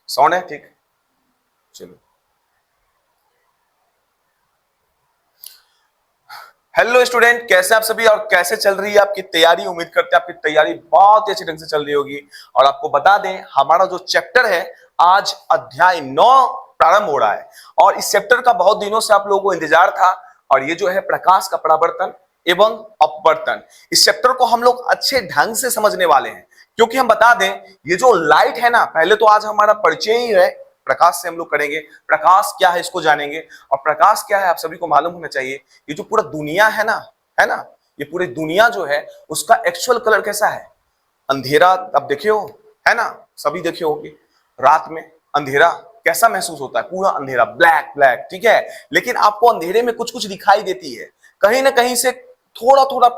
Sound है ठीक? चलो। हेलो स्टूडेंट, कैसे आप सभी और कैसे चल रही है आपकी तैयारी? उम्मीद करते हैं आपकी तैयारी बहुत ही अच्छे ढंग से चल रही होगी। और आपको बता दें, हमारा जो चैप्टर है आज अध्याय 9 प्रारंभ हो रहा है और इस चैप्टर का बहुत दिनों से आप लोगों को इंतजार था। और ये जो है प्रकाश का परावर्तन एवं अपवर्तन, इस चैप्टर को हम लोग अच्छे ढंग से समझने वाले हैं। क्योंकि हम बता दें, ये जो लाइट है ना, पहले तो आज हमारा परिचय ही है, प्रकाश से हम लोग करेंगे। प्रकाश क्या है इसको जानेंगे। और प्रकाश क्या है आप सभी को मालूम होना चाहिए। ये जो पूरा दुनिया है ना, ये पूरी दुनिया जो है उसका एक्चुअल कलर कैसा है? अंधेरा। अब देखे हो, है ना, सभी देखे होगे रात में अंधेरा कैसा महसूस होता है? पूरा अंधेरा, ब्लैक ब्लैक, ठीक है। लेकिन आपको अंधेरे में कुछ कुछ दिखाई देती है, कहीं ना कहीं से थोड़ा थोड़ा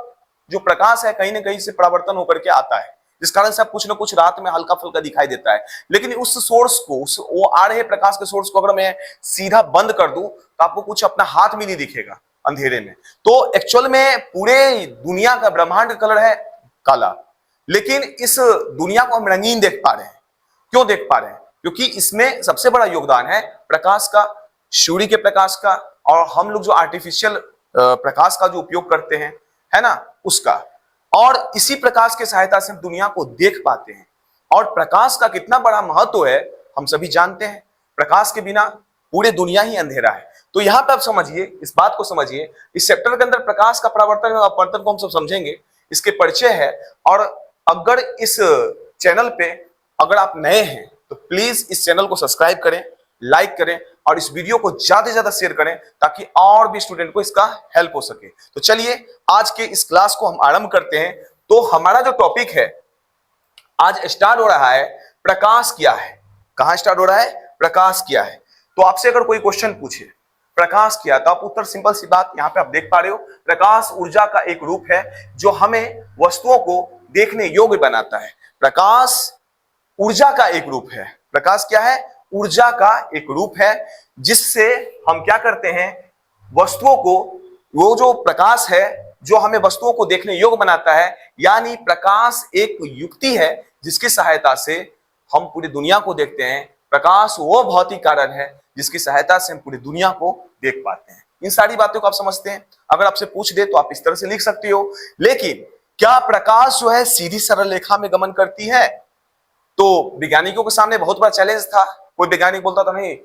जो प्रकाश है कहीं ना कहीं से परावर्तन होकर के आता है, जिस कारण से आप कुछ ना कुछ रात में हल्का फुल्का दिखाई देता है। लेकिन उस सोर्स को, उस वो आ रहे प्रकाश के सोर्स को अगर मैं सीधा बंद कर दूं तो आपको कुछ अपना हाथ भी नहीं दिखेगा अंधेरे में। तो एक्चुअल में पूरे दुनिया का, ब्रह्मांड का कलर है काला, लेकिन इस दुनिया को हम रंगीन देख पा रहे हैं। क्यों देख पा रहे हैं? क्योंकि इसमें सबसे बड़ा योगदान है प्रकाश का, सूर्य के प्रकाश का, और हम लोग जो आर्टिफिशियल प्रकाश का जो उपयोग करते हैं, है ना, उसका। और इसी प्रकाश की सहायता से हम दुनिया को देख पाते हैं। और प्रकाश का कितना बड़ा महत्व है हम सभी जानते हैं। प्रकाश के बिना पूरे दुनिया ही अंधेरा है। तो यहां पर आप समझिए, इस बात को समझिए, इस चैप्टर के अंदर प्रकाश का परावर्तन और अपवर्तन को हम सब समझेंगे, इसके परिचय है। और अगर इस चैनल पे अगर आप नए हैं तो प्लीज इस चैनल को सब्सक्राइब करें, लाइक करें और इस वीडियो को ज्यादा से ज्यादा शेयर करें ताकि और भी स्टूडेंट को इसका हेल्प हो सके। तो चलिए आज के इस क्लास को हम आरंभ करते हैं। तो हमारा जो टॉपिक है आज स्टार्ट हो रहा है, प्रकाश क्या है। कहां स्टार्ट हो रहा है? प्रकाश क्या है। तो आपसे अगर कोई क्वेश्चन पूछे प्रकाश क्या, तो आप उत्तर सिंपल सी बात यहां पे आप देख पा रहे हो, प्रकाश ऊर्जा का एक रूप है जो हमें वस्तुओं को देखने योग्य बनाता है। प्रकाश ऊर्जा का एक रूप है। प्रकाश क्या है? ऊर्जा का एक रूप है जिससे हम क्या करते हैं, वस्तुओं को, वो जो प्रकाश है जो हमें वस्तुओं को देखने योग्य बनाता है। यानी प्रकाश एक युक्ति है जिसकी सहायता से हम पूरी दुनिया को देखते हैं। प्रकाश वो भौतिक कारण है जिसकी सहायता से हम पूरी दुनिया को देख पाते हैं। इन सारी बातों को आप समझते हैं। अगर आपसे पूछ दे तो आप इस तरह से लिख सकते हो। लेकिन क्या प्रकाश जो है सीधी सरल रेखा में गमन करती है? तो वैज्ञानिकों के सामने बहुत बड़ा चैलेंज था। कोई वैज्ञानिक बोलता था नहीं,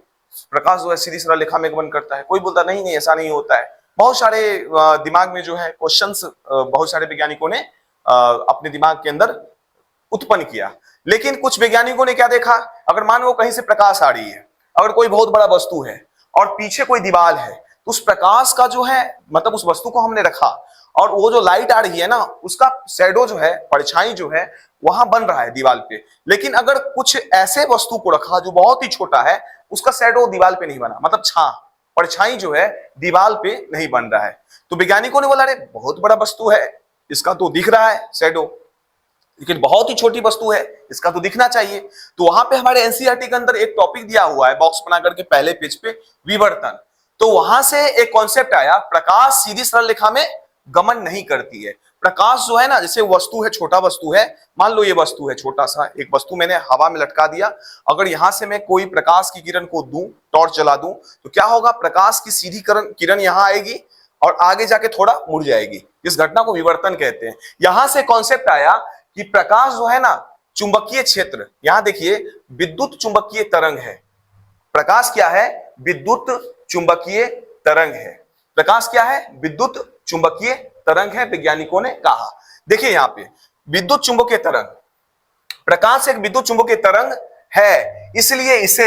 प्रकाश जो है सीधी सरल रेखा में गमन करता है। कोई बोलता नहीं नहीं ऐसा नहीं होता है। बहुत सारे दिमाग में जो है क्वेश्चंस बहुत सारे वैज्ञानिकों ने अपने दिमाग के अंदर उत्पन्न किया। लेकिन कुछ वैज्ञानिकों ने क्या देखा, अगर मान लो कहीं से प्रकाश आ रही है, अगर कोई बहुत बड़ा वस्तु है और पीछे कोई दीवार है, तो उस प्रकाश का जो है, मतलब उस वस्तु को हमने रखा और वो जो लाइट आ रही है ना, उसका शैडो जो है, परछाई जो है वहां बन रहा है दीवार पे। लेकिन अगर कुछ ऐसे वस्तु को रखा जो बहुत ही छोटा है, उसका शैडो दीवार पे नहीं बना, मतलब परछाई जो है दीवार पे नहीं बन रहा है। तो वैज्ञानिकों ने बोला अरे बहुत बड़ा वस्तु है, इसका तो दिख रहा है शैडो, लेकिन बहुत ही छोटी वस्तु है, इसका तो दिखना चाहिए। तो वहां पे हमारे एनसीईआरटी के अंदर एक टॉपिक दिया हुआ है बॉक्स बना करके पहले पेज पे, विवर्तन। तो वहां से एक कॉन्सेप्ट आया, प्रकाश सीधी सरल रेखा में गमन नहीं करती है। प्रकाश जो है ना, जैसे वस्तु है, छोटा वस्तु है, मान लो ये वस्तु है, छोटा सा एक वस्तु मैंने हवा में लटका दिया। अगर यहां से मैं कोई प्रकाश की किरण को दूं, टॉर्च जला दूं, तो क्या होगा, प्रकाश की सीधी किरण यहां आएगी और आगे जाके थोड़ा मुड़ जाएगी। इस घटना को विवर्तन कहते हैं। यहां से कॉन्सेप्ट आया कि प्रकाश जो है ना, चुंबकीय क्षेत्र, यहां देखिए विद्युत चुंबकीय तरंग है। प्रकाश क्या है? विद्युत चुंबकीय तरंग है। प्रकाश क्या है? विद्युत चुंबकीय तरंग है, वैज्ञानिकों ने कहा। देखिए यहां पे विद्युत चुंबकीय तरंग, प्रकाश एक विद्युत चुंबकीय तरंग है, इसलिए इसे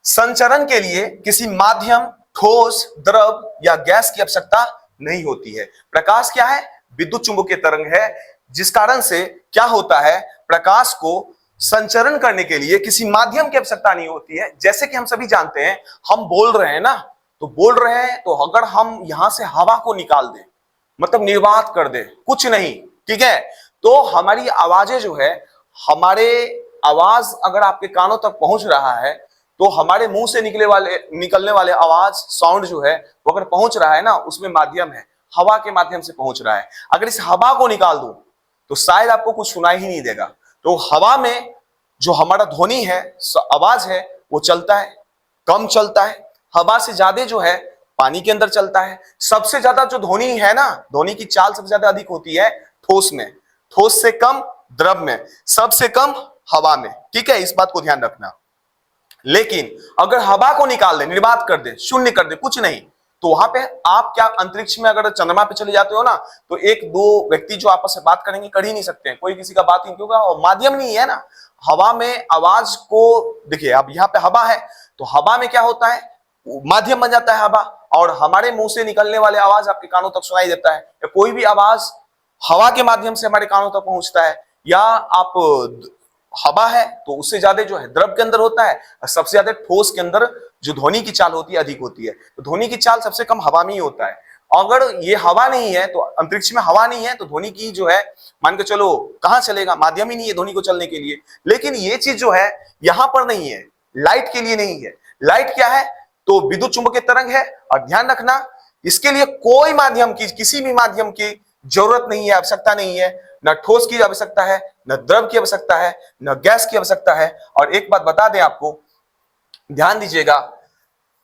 संचरण के लिए किसी माध्यम, ठोस, द्रव या गैस की आवश्यकता नहीं होती है। प्रकाश क्या है? विद्युत चुंबकीय तरंग है, जिस कारण से क्या होता है, प्रकाश को संचरण करने के लिए किसी माध्यम की आवश्यकता नहीं होती है। जैसे कि हम सभी जानते हैं, हम बोल रहे हैं ना, तो बोल रहे हैं, तो अगर हम यहां से हवा को निकाल दें, मतलब निर्वात कर दें, कुछ नहीं, ठीक है, तो हमारी आवाजें जो है, हमारे आवाज अगर आपके कानों तक पहुंच रहा है, तो हमारे मुंह से निकलने वाले आवाज, साउंड जो है, वो अगर पहुंच रहा है ना, उसमें माध्यम है, हवा के माध्यम से पहुंच रहा है। अगर इस हवा को निकाल दूं तो शायद आपको कुछ सुनाई ही नहीं देगा। तो हवा में जो हमारा ध्वनि है, आवाज है, वो चलता है, कम चलता है। हवा से ज्यादा जो है पानी के अंदर चलता है। सबसे ज्यादा जो ध्वनि है ना, ध्वनि की चाल सबसे ज्यादा अधिक होती है ठोस में, ठोस से कम द्रव में, सबसे कम हवा में। ठीक है, इस बात को ध्यान रखना। लेकिन अगर हवा को निकाल दे, निर्वात कर दे, शून्य कर दे, कुछ नहीं, तो वहां पे आप क्या अंतरिक्ष में अगर चंद्रमा पे चले जाते हो ना, तो एक दो व्यक्ति जो आपस में बात करेंगे कर ही नहीं सकते हैं, कोई किसी का बात नहीं, क्योंकि और माध्यम नहीं है ना। हवा में आवाज को देखिए, अब यहाँ पे हवा है तो हवा में क्या होता है, माध्यम बन जाता है हवा, और हमारे मुंह से निकलने वाले आवाज आपके कानों तक सुनाई देता है, या कोई भी आवाज हवा के माध्यम से हमारे कानों तक पहुंचता है, या आप हवा है तो उससे ज्यादा जो है द्रव के अंदर होता है, और सबसे ज्यादा ठोस के अंदर जो ध्वनि की चाल होती है अधिक होती है। तो ध्वनि की चाल सबसे कम हवा में ही होता है। अगर ये हवा नहीं है, तो अंतरिक्ष में हवा नहीं है, तो ध्वनि की जो है, मान के चलो कहां चलेगा, माध्यम ही नहीं है ध्वनि को चलने के लिए। लेकिन ये चीज जो है यहां पर नहीं है, लाइट के लिए नहीं है। लाइट क्या है, तो विद्युत चुंबकीय तरंग है। और ध्यान रखना, इसके लिए कोई माध्यम की, किसी भी माध्यम की जरूरत नहीं है, आवश्यकता नहीं है। न ठोस की आवश्यकता है, न द्रव की आवश्यकता है, न गैस की आवश्यकता है। और एक बात बता दें आपको, ध्यान दीजिएगा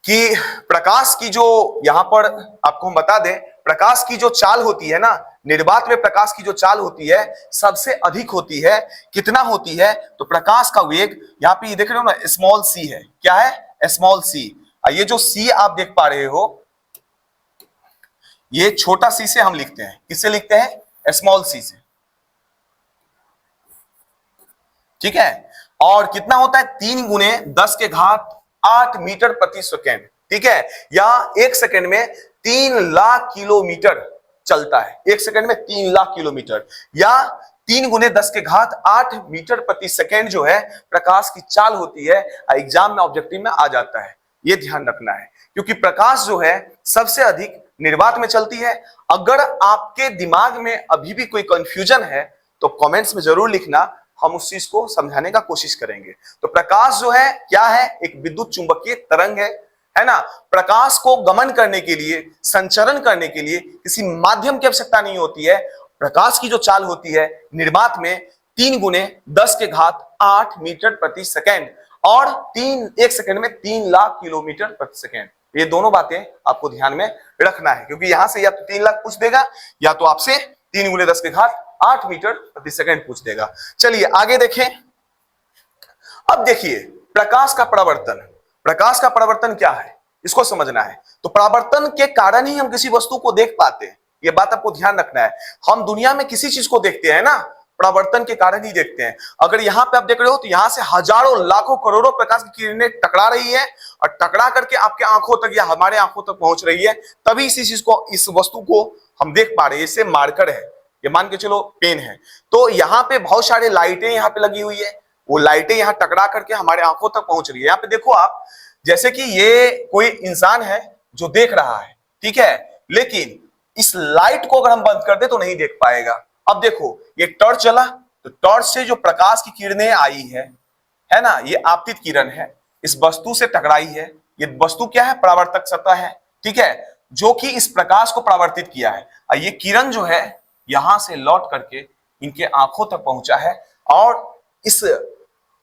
कि प्रकाश की जो, यहां पर आपको हम बता दें, प्रकाश की जो चाल होती है ना, निर्वात में प्रकाश की जो चाल होती है सबसे अधिक होती है। कितना होती है, तो प्रकाश का वेग यहां पे देख रहे हो ना, स्मॉल सी है। क्या है, स्मॉल सी। ये जो सी आप देख पा रहे हो, ये छोटा सी से हम लिखते हैं। किससे लिखते हैं, स्मॉल सी से। ठीक है, और कितना होता है, 3 गुने 10 के घात 8 मीटर प्रति सेकेंड। ठीक है, या 1 सेकेंड में 3 लाख किलोमीटर चलता है। 1 सेकेंड में 3 लाख किलोमीटर, या 3 गुने 10 के घात 8 मीटर प्रति सेकेंड जो है प्रकाश की चाल होती है। एग्जाम में ऑब्जेक्टिव में आ जाता है, ये ध्यान रखना है, क्योंकि प्रकाश जो है सबसे अधिक निर्वात में चलती है। अगर आपके दिमाग में अभी भी कोई कंफ्यूजन है तो कमेंट्स में जरूर लिखना, हम उस चीज को समझाने का कोशिश करेंगे। तो प्रकाश जो है क्या है, एक विद्युत चुंबकीय तरंग है ना। प्रकाश को गमन करने के लिए, संचरण करने के लिए किसी माध्यम की आवश्यकता नहीं होती है। प्रकाश की जो चाल होती है निर्वात में 3 गुने 10 के घात 8 मीटर प्रति सेकेंड, और 1 सेकेंड में 3 लाख किलोमीटर प्रति सेकेंड। ये दोनों बातें आपको ध्यान में रखना है, क्योंकि यहां से या तो 3 लाख पूछ देगा, या तो आपसे 3 गुने 10 के घात 8 मीटर प्रति सेकेंड पूछ देगा। चलिए आगे देखें। अब देखिए प्रकाश का परावर्तन। प्रकाश का परावर्तन क्या है, इसको समझना है। तो परावर्तन के कारण ही हम किसी वस्तु को देख पाते हैं, यह बात आपको ध्यान रखना है। हम दुनिया में किसी चीज को देखते हैं ना, परावर्तन के कारण ही देखते हैं। अगर यहां पे आप देख रहे हो तो यहां से हजारों लाखों करोड़ों प्रकाश की किरणें टकरा रही है, और टकरा करके आपके आंखों तक या हमारे आंखों तक पहुंच रही है, तभी इसी चीज को, इस वस्तु को हम देख पा रहे हैं। इसे मार्कर है, ये मान के चलो पेन है। तो यहाँ पे बहुत सारे लाइटें यहाँ पे लगी हुई है, वो लाइटें यहाँ टकरा करके हमारे आंखों तक पहुंच रही है। यहाँ पे देखो आप, जैसे कि ये कोई इंसान है जो देख रहा है, ठीक है, लेकिन इस लाइट को अगर हम बंद कर दे तो नहीं देख पाएगा। अब देखो ये टॉर्च चला, तो टॉर्च से जो प्रकाश की किरणें आई है ना, ये आपतित किरण है, इस वस्तु से टकराई है। ये वस्तु क्या है, परावर्तक सतह है, ठीक है, जो कि इस प्रकाश को परावर्तित किया है। और ये किरण जो है यहां से लौट करके इनके आंखों तक पहुंचा है, और इस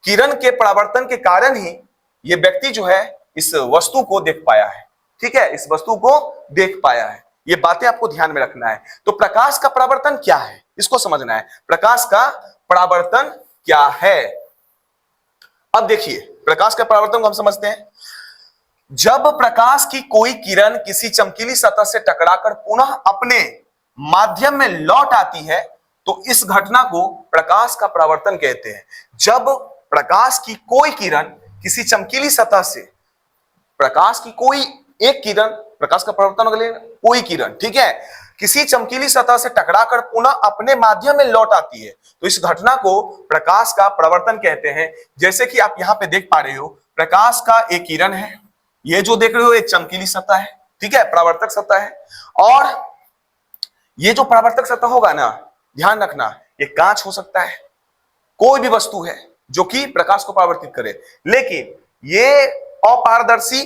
किरण के परावर्तन के कारण ही ये व्यक्ति जो है इस वस्तु को देख पाया है। ठीक है, इस वस्तु को देख पाया है। ये बातें आपको ध्यान में रखना है। तो प्रकाश का परावर्तन क्या है, इसको समझना है। प्रकाश का परावर्तन क्या है, अब देखिए प्रकाश का परावर्तन को हम समझते हैं। जब प्रकाश की कोई किरण किसी चमकीली सतह से टकराकर पुनः अपने माध्यम में लौट आती है, तो इस घटना को प्रकाश का परावर्तन कहते हैं। जब प्रकाश की कोई किरण किसी चमकीली सतह से, प्रकाश की कोई एक किरण, प्रकाश का परावर्तन अगले कोई किरण, ठीक है, किसी चमकीली सतह से टकराकर पुनः अपने माध्यम में लौट आती है, तो इस घटना को प्रकाश का परावर्तन कहते हैं। जैसे कि आप यहां पे देख पा रहे हो, प्रकाश का एक किरण है, ये जो देख रहे हो एक चमकीली सतह है, ठीक है, परावर्तक सतह है। और ये जो परावर्तक सतह होगा ना, ध्यान रखना, ये कांच हो सकता है, कोई भी वस्तु है जो कि प्रकाश को परावर्तित करे, लेकिन ये अपारदर्शी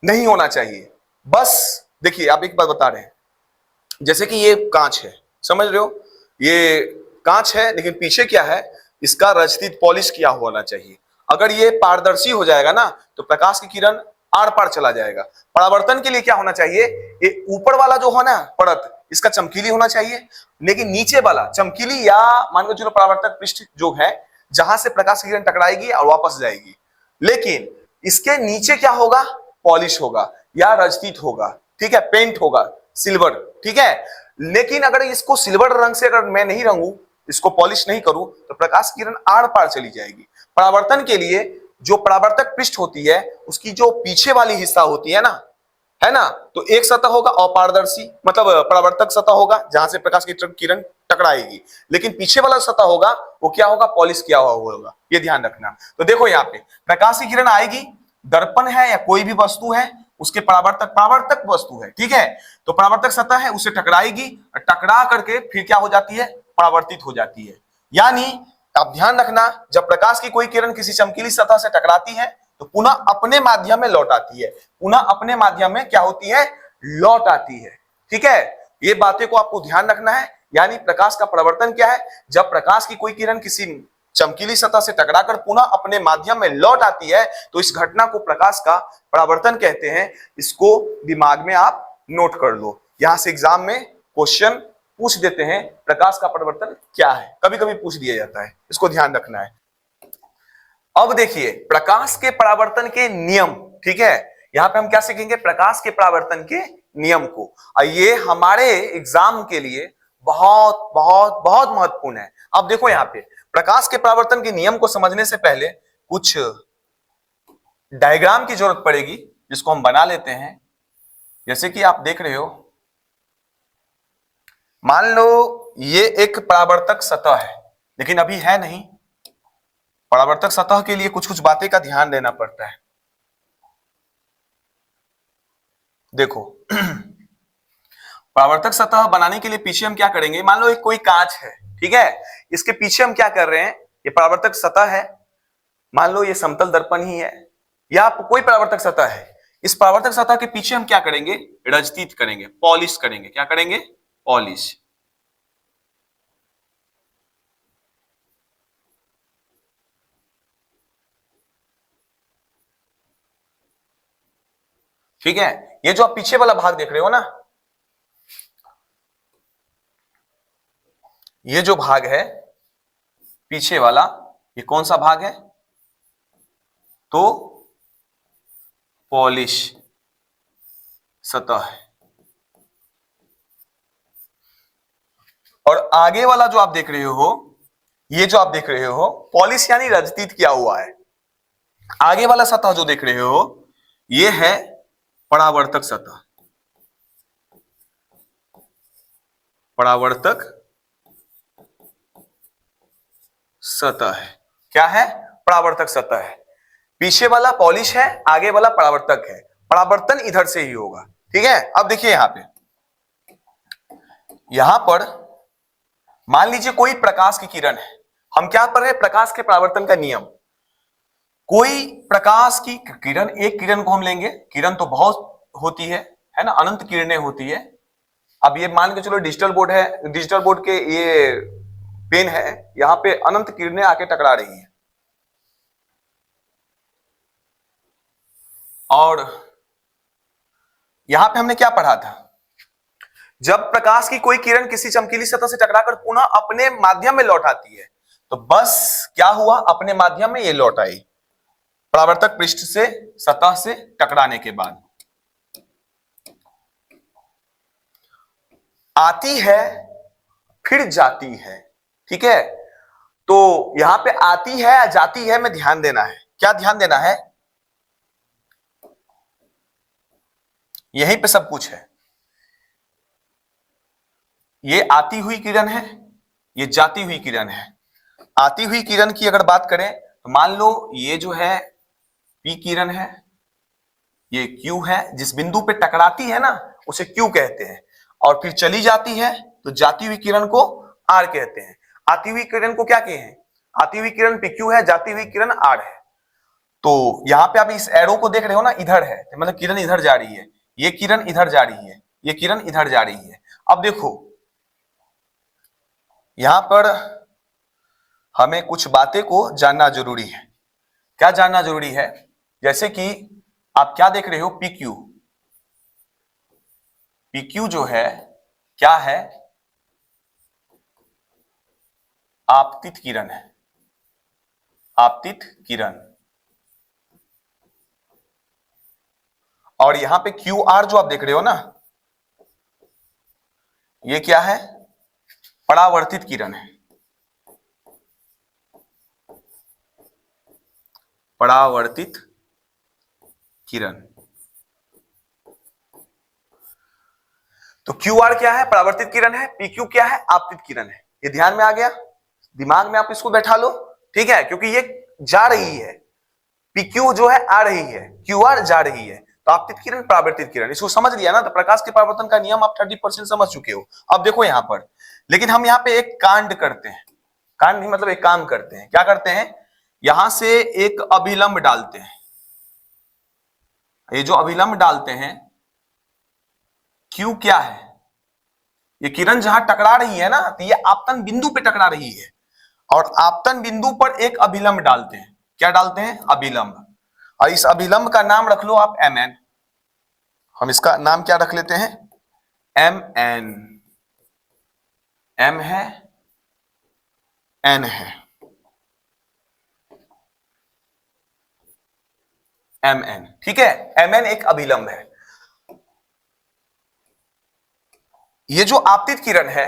नहीं होना चाहिए। बस देखिए आप एक बात बता रहे हैं, जैसे कि ये कांच है, समझ रहे हो, ये कांच है, लेकिन पीछे क्या है, इसका रजतीत पॉलिश किया होना चाहिए। अगर ये पारदर्शी हो जाएगा ना तो प्रकाश की किरण आर पार चला जाएगा। परावर्तन के लिए क्या होना चाहिए, ये ऊपर वाला जो है ना परत इसका चमकीली होना चाहिए, लेकिन नीचे वाला चमकीली या मान लो चलो परावर्तक पृष्ठ जो है जहां से प्रकाश की किरण टकराएगी और वापस जाएगी, लेकिन इसके नीचे क्या होगा, पॉलिश होगा या रजतीत होगा, ठीक है, पेंट होगा, सिल्वर, ठीक है। लेकिन अगर इसको सिल्वर रंग से अगर मैं नहीं रंगू, इसको पॉलिश नहीं करूं तो प्रकाश किरण आर पार चली जाएगी। परावर्तन के लिए जो परावर्तक पृष्ठ होती है उसकी जो पीछे वाली हिस्सा होती है ना, तो एक सतह होगा अपारदर्शी, मतलब परावर्तक सतह होगा जहां से प्रकाश की किरण टकराएगी, लेकिन पीछे वाला सतह होगा वो क्या होगा, पॉलिश किया हुआ होगा, ये ध्यान रखना। तो देखो यहाँ पे प्रकाश की किरण आएगी, दर्पण है या कोई भी वस्तु है उसके परावर्तक वस्तु है, ठीक है, तो परावर्तक सतह है उसे टकराएगी, टकरा करके फिर क्या हो जाती है, परावर्तित हो जाती है। यानी आप ध्यान रखना, जब प्रकाश की कोई किरण किसी चमकीली सतह से टकराती है तो पुनः अपने माध्यम में लौट आती है, पुनः अपने माध्यम में क्या होती है, लौट आती है, ठीक है। ये बातें को आपको ध्यान रखना है। यानी प्रकाश का परावर्तन क्या है, जब प्रकाश की कोई किरण किसी चमकीली सतह से टकराकर पुनः अपने माध्यम में लौट आती है तो इस घटना को प्रकाश का परावर्तन कहते हैं। इसको दिमाग में आप नोट कर लो, यहां से एग्जाम में क्वेश्चन पूछ देते हैं प्रकाश का परावर्तन क्या है, कभी कभी पूछ दिया जाता है, इसको ध्यान रखना है। अब देखिए प्रकाश के परावर्तन के नियम, ठीक है, यहां पे हम क्या सीखेंगे, प्रकाश के परावर्तन के नियम को। ये हमारे एग्जाम के लिए बहुत बहुत बहुत महत्वपूर्ण है। अब देखो यहाँ पे प्रकाश के परावर्तन के नियम को समझने से पहले कुछ डायग्राम की जरूरत पड़ेगी जिसको हम बना लेते हैं। जैसे कि आप देख रहे हो, मान लो ये एक परावर्तक सतह है, लेकिन अभी है नहीं। परावर्तक सतह के लिए कुछ कुछ बातें का ध्यान देना पड़ता है। देखो परावर्तक सतह बनाने के लिए पीछे हम क्या करेंगे, मान लो एक कोई कांच है, ठीक है, इसके पीछे हम क्या कर रहे हैं, ये परावर्तक सतह है, मान लो ये समतल दर्पण ही है या कोई परावर्तक सतह है। इस परावर्तक सतह के पीछे हम क्या करेंगे, रजतीत करेंगे, पॉलिश करेंगे। क्या करेंगे, पॉलिश। ठीक है, ये जो आप पीछे वाला भाग देख रहे हो ना, ये जो भाग है पीछे वाला, ये कौन सा भाग है, तो पॉलिश सतह है। और आगे वाला जो आप देख रहे हो, ये जो आप देख रहे हो पॉलिश यानी रजतीत किया हुआ है। आगे वाला सतह जो देख रहे हो ये है परावर्तक सतह, परावर्तक सतह है। क्या है, परावर्तक सतह है। पीछे वाला पॉलिश है, आगे वाला परावर्तक है। परावर्तन इधर से ही होगा, ठीक है। अब देखिए यहां पर मान लीजिए कोई प्रकाश की किरण है, हम क्या पढ़ रहे हैं, प्रकाश के परावर्तन का नियम। कोई प्रकाश की किरण, एक किरण को हम लेंगे, किरण तो बहुत होती है ना, अनंत किरणें होती है। अब ये मान के चलो डिजिटल बोर्ड है, डिजिटल बोर्ड के ये पेन है, यहां पे अनंत किरणें आके टकरा रही हैं। और यहां पे हमने क्या पढ़ा था, जब प्रकाश की कोई किरण किसी चमकीली सतह से टकराकर पुनः अपने माध्यम में लौट आती है तो बस क्या हुआ, अपने माध्यम में ये लौट आई, परावर्तक पृष्ठ से, सतह से टकराने के बाद आती है फिर जाती है, ठीक है। तो यहां पे आती है या जाती है में ध्यान देना है। क्या ध्यान देना है, यहीं पे सब कुछ है। ये आती हुई किरण है, ये जाती हुई किरण है। आती हुई किरण की अगर बात करें तो मान लो ये जो है पी किरण है, ये क्यू है, जिस बिंदु पे टकराती है ना उसे क्यू कहते हैं। और फिर चली जाती है तो जाती हुई किरण को आर कहते हैं। आती हुई किरण को क्या कहे हैं, आती हुई किरण पी क्यू है, जाती हुई किरण आर है। तो यहां पे आप इस एरो को देख रहे हो ना, इधर है, मतलब किरण इधर जा रही है, ये किरण इधर जा रही है, ये किरण इधर जा रही है। अब देखो यहां पर हमें कुछ बातें को जानना जरूरी है। क्या जानना जरूरी है? जैसे कि आप क्या देख रहे हो, पीक्यू। पीक्यू जो है क्या है? आपतित किरण है, आपतित किरण। और यहां पे क्यू आर जो आप देख रहे हो ना, ये क्या है? परावर्तित किरण है, परावर्तित किरण। तो क्यू आर क्या है? परावर्तित किरण है। पीक्यू क्या है? आपतित किरण है। ये ध्यान में आ गया? दिमाग में आप इसको बैठा लो, ठीक है, क्योंकि ये जा रही है। पीक्यू जो है आ रही है, क्यू आर जा रही है। तो आपतित किरण, परावर्तित किरण, इसको समझ लिया ना? तो प्रकाश के परावर्तन का नियम आप 30% समझ चुके हो। अब देखो यहां पर, लेकिन हम यहां पे एक कांड करते हैं। कांड नहीं, मतलब एक काम करते हैं। क्या करते हैं? यहां से एक अभिलंब डालते हैं। ये जो अभिलंब डालते हैं, क्यू क्या है? ये किरण जहां टकरा रही है ना, तो ये आपतन बिंदु पे टकरा रही है। और आपतन बिंदु पर एक अभिलंब डालते हैं। क्या डालते हैं? अभिलंब। और इस अभिलंब का नाम रख लो आप एम एन। हम इसका नाम क्या रख लेते हैं? M N. एम है, एन है, एम एन। ठीक है, एम एन एक अभिलंब है। ये जो आपतित किरण है,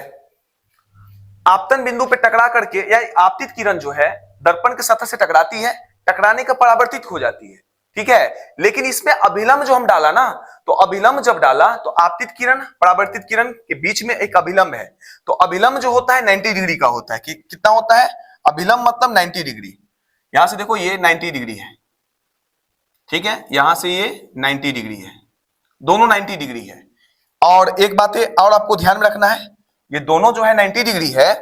आपतन बिंदु पे टकरा करके, या आपतित किरण जो है दर्पण के सतह से टकराती है, टकराने का परावर्तित हो जाती है। ठीक है, लेकिन इसमें अभिलंब जो हम डाला ना, तो अभिलंब जब डाला तो आपतित किरण परावर्तित किरण के बीच में एक अभिलंब है। तो अभिलंब जो होता है 90 डिग्री का होता है। कि कितना होता है अभिलंब? मतलब 90 डिग्री। यहां से देखो ये 90 डिग्री है, ठीक है, यहां से ये 90 डिग्री है, दोनों 90 डिग्री है। और एक बात है और आपको ध्यान में रखना है, ये दोनों जो है 90 डिग्री है,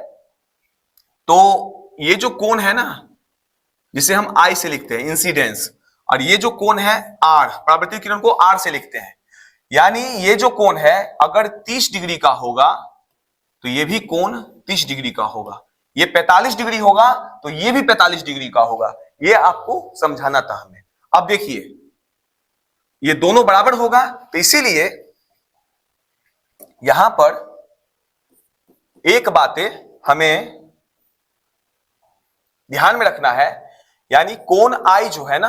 तो ये जो कोण है ना, जिसे हम आई से लिखते हैं, इंसिडेंस, और ये जो कोण है आर, परावर्तित किरण को आर से लिखते हैं। यानी ये जो कोण है अगर 30 डिग्री का होगा तो ये भी कोण 30 डिग्री का होगा। ये 45 डिग्री होगा तो ये भी 45 डिग्री का होगा। ये आपको समझाना था हमें। अब देखिए, ये दोनों बराबर होगा, तो इसीलिए यहां पर एक बातें हमें ध्यान में रखना है, यानी कोण आई जो है ना,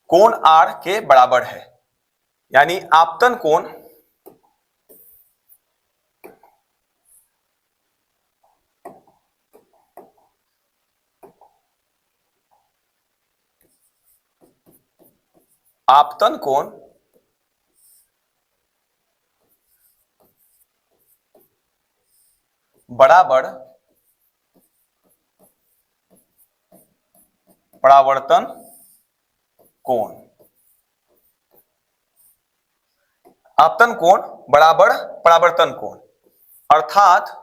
कोण आर के बराबर है। यानी आपतन कोण आपतन कोण बराबर परावर्तन कोण। आपतन कोण बराबर परावर्तन कोण, अर्थात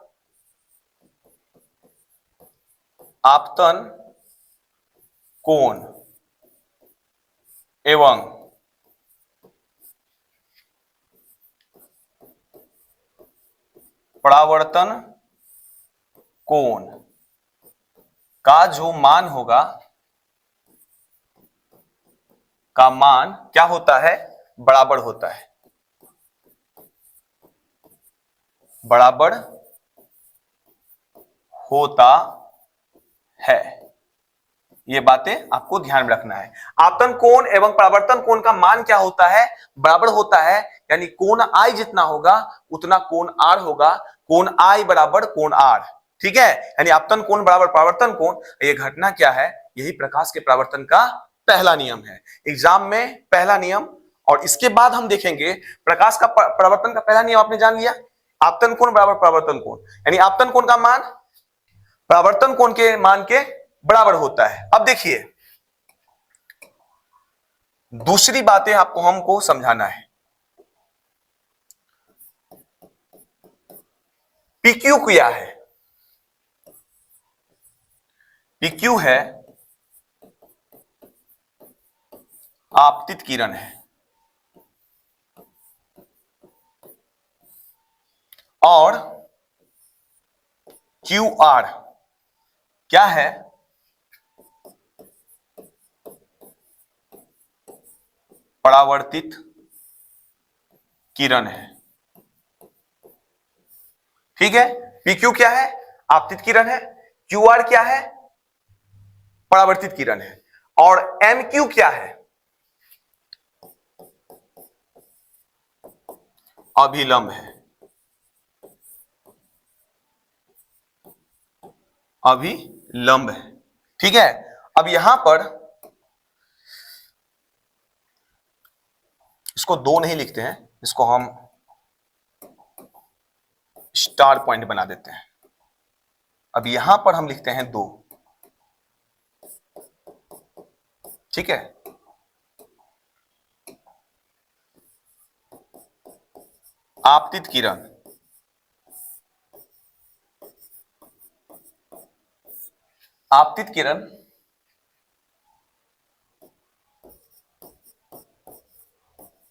आपतन कोण एवं परावर्तन कोण का जो मान होगा, का मान क्या होता है? बराबर होता है, बराबर होता है। ये बातें आपको ध्यान में रखना है। आपतन कोण एवं परावर्तन कोण का मान क्या होता है? बराबर होता है। यानी कोण आई जितना होगा उतना कोण आर होगा। कोण आई बराबर कोण आर। ठीक है, यानी आपतन कोण बराबर परावर्तन कोण। ये घटना क्या है? यही प्रकाश के परावर्तन का पहला नियम है। एग्जाम में पहला नियम, और इसके बाद हम देखेंगे प्रकाश का परावर्तन का पहला नियम आपने जान लिया, आपतन कोण बराबर परावर्तन कोण, यानी आपतन कोण का मान परावर्तन कोण के मान के बराबर होता है। अब देखिए, दूसरी बातें आपको हमको समझाना है। पीक्यू क्या है? पीक्यू है आपतित किरण है, और क्यू आर क्या है? परावर्तित किरण है। ठीक है, PQ क्या है? आपतित किरण है। QR क्या है? परावर्तित किरण है। और MQ क्या है? अभिलंब है। अभिलंब है। ठीक है, अब यहां पर इसको 2 नहीं लिखते हैं, इसको हम स्टार पॉइंट बना देते हैं। अब यहां पर हम लिखते हैं 2। ठीक है, आपतित किरण, आपतित किरण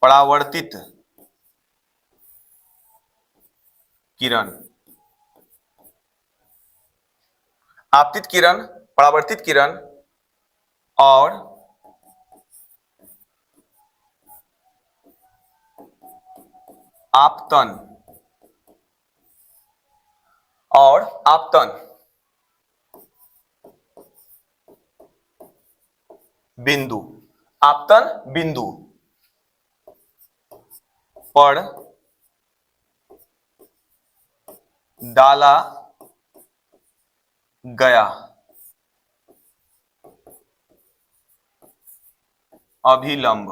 परावर्तित किरण, आपतित किरण, परावर्तित किरण और आपतन, और आपतन बिंदु, आपतन बिंदु पर डाला गया अभिलंब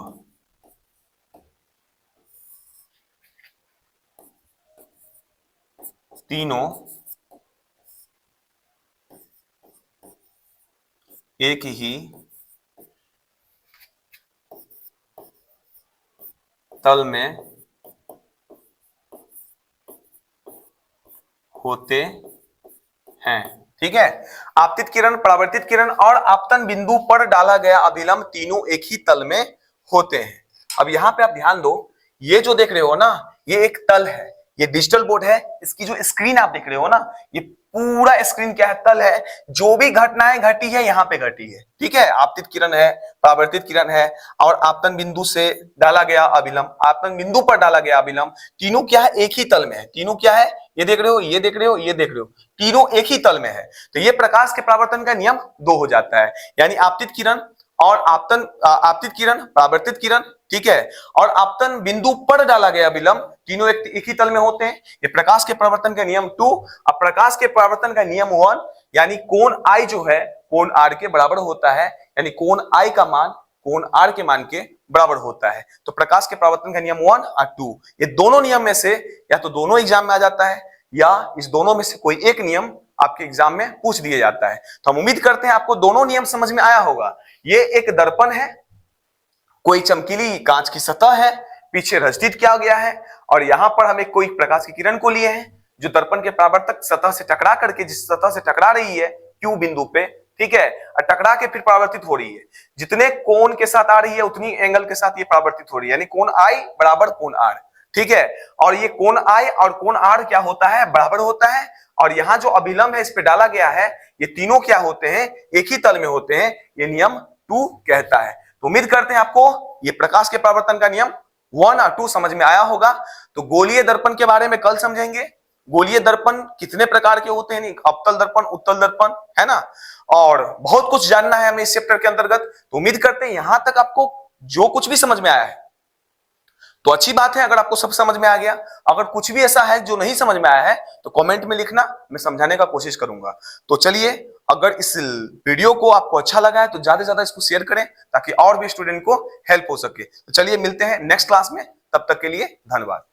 तीनों एक ही तल में होते हैं। ठीक है, आपतित किरण, परावर्तित किरण और आपतन बिंदु पर डाला गया अभिलंब तीनों एक ही तल में होते हैं। अब यहां पे आप ध्यान दो, ये जो देख रहे हो ना, ये एक तल है, ये डिजिटल बोर्ड है, इसकी जो स्क्रीन आप देख रहे हो ना, ये पूरा स्क्रीन क्या है? तल है। जो भी घटनाएं घटी है यहां पे घटी है। ठीक है, आपतित किरण है, परावर्तित किरण है और आपतन बिंदु से डाला गया अभिलंब, आपतन बिंदु पर डाला गया अभिलंब, तीनों क्या है? एक ही तल में है। तीनों क्या है? ये देख रहे हो, ये देख रहे हो, ये देख रहे हो, तीनों एक ही तल में है। तो ये प्रकाश के परावर्तन का नियम 2 हो जाता है, यानी आपतित किरण और आपतित किरण, परावर्तित किरण, ठीक है, और आपतन बिंदु पर डाला गया अभिलंब तीनों एक ही तल में होते हैं। ये प्रकाश के परावर्तन का नियम 2। अब प्रकाश के परावर्तन का नियम 1, यानी कोण I जो है कोण R के बराबर होता है, यानी कोण I का मान कोण R के मान के बराबर होता है। तो प्रकाश के परावर्तन का नियम 1 और 2, ये दोनों नियम में से या तो दोनों एग्जाम में आ जाता है या इस दोनों में से कोई एक नियम आपके एग्जाम में पूछ दिया जाता है। तो हम उम्मीद करते हैं आपको दोनों नियम समझ में आया होगा। ये एक दर्पण है, कोई चमकीली कांच की सतह है, पीछे रजदित किया गया है और यहां पर हम एक कोई प्रकाश की किरण को लिए हैं जो दर्पण के परावर्तक सतह से टकरा करके, जिस सतह से टकरा रही है Q बिंदु पे, ठीक है, और टकरा के फिर परावर्तित हो रही है। जितने कोण के साथ आ रही है उतनी एंगल के साथ ये परावर्तित हो रही है, यानी कोण I बराबर कोण R। ठीक है, और ये कोण I और कोण R क्या होता है? बराबर होता है। और यहां जो अभिलंब है इस पे डाला गया है, ये तीनों क्या होते हैं? एक ही तल में होते हैं। ये नियम 2 कहता है। तो उम्मीद करते हैं आपको ये प्रकाश के परावर्तन का नियम 1 और 2 समझ में आया होगा। तो गोलीय दर्पण के बारे में कल समझेंगे। गोलीय दर्पण कितने प्रकार के होते हैं, अवतल दर्पण, उत्तल दर्पण, है ना, और बहुत कुछ जानना है हमें इस चैप्टर के अंतर्गत। तो उम्मीद करते हैं यहां तक आपको जो कुछ भी समझ में आया है तो अच्छी बात है। अगर आपको सब समझ में आ गया, अगर कुछ भी ऐसा है जो नहीं समझ में आया है तो कमेंट में लिखना, मैं समझाने का कोशिश करूंगा। तो चलिए, अगर इस वीडियो को आपको अच्छा लगा है तो ज्यादा से ज्यादा इसको शेयर करें ताकि और भी स्टूडेंट को हेल्प हो सके। तो चलिए मिलते हैं नेक्स्ट क्लास में, तब तक के लिए धन्यवाद।